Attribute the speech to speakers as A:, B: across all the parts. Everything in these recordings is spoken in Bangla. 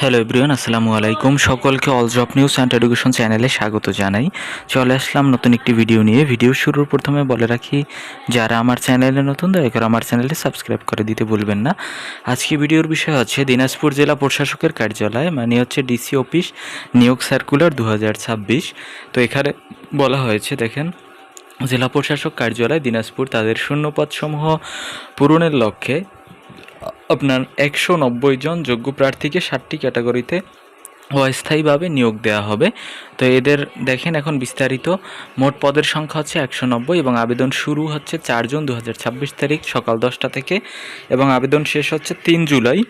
A: হ্যালো এভরিওয়ান, আসসালামু আলাইকুম। সকলকে all job news and education চ্যানেলে স্বাগত জানাই। চলে আসলাম নতুন একটি ভিডিও নিয়ে। ভিডিও শুরুর প্রথমে বলে রাখি, যারা আমার চ্যানেলে নতুন দয়া করে আমার চ্যানেলটি সাবস্ক্রাইব করে দিতে ভুলবেন না। আজকে ভিডিওর বিষয় হচ্ছে দিনাজপুর জেলা প্রশাসকের কার্যালয়, মানে হচ্ছে ডিসি অফিস নিয়োগ সার্কুলার 2026। তো এখানে বলা হয়েছে, দেখেন, জেলা প্রশাসক কার্যালয় দিনাজপুর তাদের শূন্যপদসমূহ পূরণের লক্ষ্যে আপনার 190 জন যোগ্য প্রার্থীকে 7টি ক্যাটাগরিতে অস্থায়ীভাবে নিয়োগ দেওয়া হবে। তো এদের দেখেন এখন বিস্তারিত। মোট পদের সংখ্যা হচ্ছে 190 এবং আবেদন শুরু হচ্ছে 4 জুন 2026 তারিখ সকাল 10টা থেকে এবং আবেদন শেষ হচ্ছে 3 জুলাই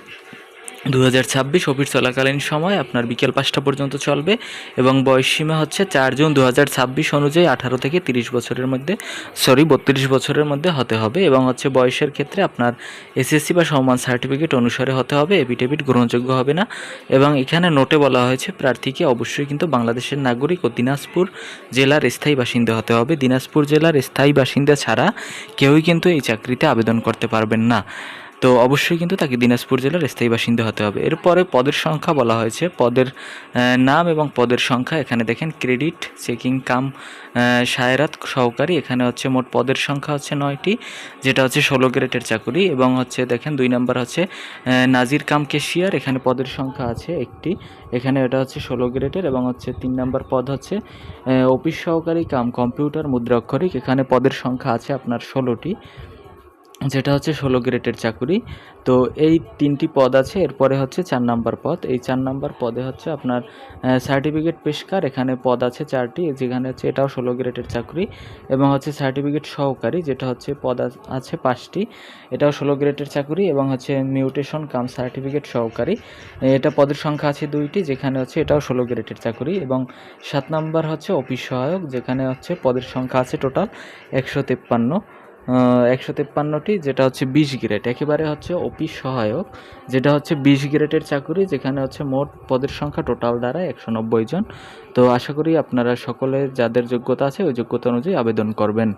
A: 2026। অফিস চলাকালীন সময় আপনার বিকেল 5টা পর্যন্ত চলবে এবং বয়সসীমা হচ্ছে 4 জুন 2026 অনুযায়ী 18 থেকে 30 বছরের মধ্যে 32 বছরের মধ্যে হতে হবে এবং হচ্ছে বয়সের ক্ষেত্রে আপনার এসএসসি বা সমমান সার্টিফিকেট অনুসারে হতে হবে। এফিডেভিট গ্রহণযোগ্য হবে না। এবং এখানে নোটে বলা হয়েছে প্রার্থীকে অবশ্যই কিন্তু বাংলাদেশের নাগরিক ও দিনাজপুর জেলার স্থায়ী বাসিন্দা হতে হবে। দিনাজপুর জেলার স্থায়ী বাসিন্দা ছাড়া কেউই কিন্তু এই চাকরিতে আবেদন করতে পারবেন না। তো অবশ্যই কিন্তু তাকে দিনাজপুর জেলার স্থায়ী বাসিন্দা হতে হবে। এরপরে পদের সংখ্যা বলা হয়েছে, পদের নাম এবং পদের সংখ্যা এখানে দেখেন। ক্রেডিট চেকিং কাম সায়রাত সহকারী, এখানে হচ্ছে মোট পদের সংখ্যা হচ্ছে 9টি, যেটা হচ্ছে 16 গ্রেডের চাকুরি। এবং হচ্ছে দেখেন 2 নম্বর হচ্ছে নাজির কাম কেশিয়ার, এখানে পদের সংখ্যা আছে 1টি, এখানে এটা হচ্ছে 16 গ্রেডের। এবং হচ্ছে 3 নম্বর পদ হচ্ছে অফিস সহকারী কাম কম্পিউটার মুদ্রাক্ষরিক, এখানে পদের সংখ্যা আছে আপনার 16টি, যেটা হচ্ছে 16 গ্রেডের চাকুরি। তো এই 3টি পদ আছে। এরপরে হচ্ছে 4 নাম্বার পদ। এই 4 নাম্বার পদে হচ্ছে আপনার সার্টিফিকেট পেশকার, এখানে পদ আছে 4টি, যেখানে হচ্ছে এটাও 16 গ্রেডের চাকরি। এবং হচ্ছে সার্টিফিকেট সহকারী, যেটা হচ্ছে পদ আছে 5টি, এটাও 16 গ্রেডের চাকরি। এবং হচ্ছে মিউটেশন কাম সার্টিফিকেট সহকারী, এটা পদের সংখ্যা আছে 2টি, যেখানে হচ্ছে এটাও 16 গ্রেডের চাকরি। এবং 7 নাম্বার হচ্ছে অফিস সহায়ক, যেখানে হচ্ছে পদের সংখ্যা আছে টোটাল 153টি, যেটা হচ্ছে 20 গ্রেড। একেবারে হচ্ছে অফিস সহায়ক, যেটা হচ্ছে 20 গ্রেডের চাকরি, যেখানে হচ্ছে মোট পদের সংখ্যা টোটাল দাঁড়ায় 190 জন। তো আশা করি আপনারা সকলে যাদের যোগ্যতা আছে ওই যোগ্যতা অনুযায়ী আবেদন করবেন।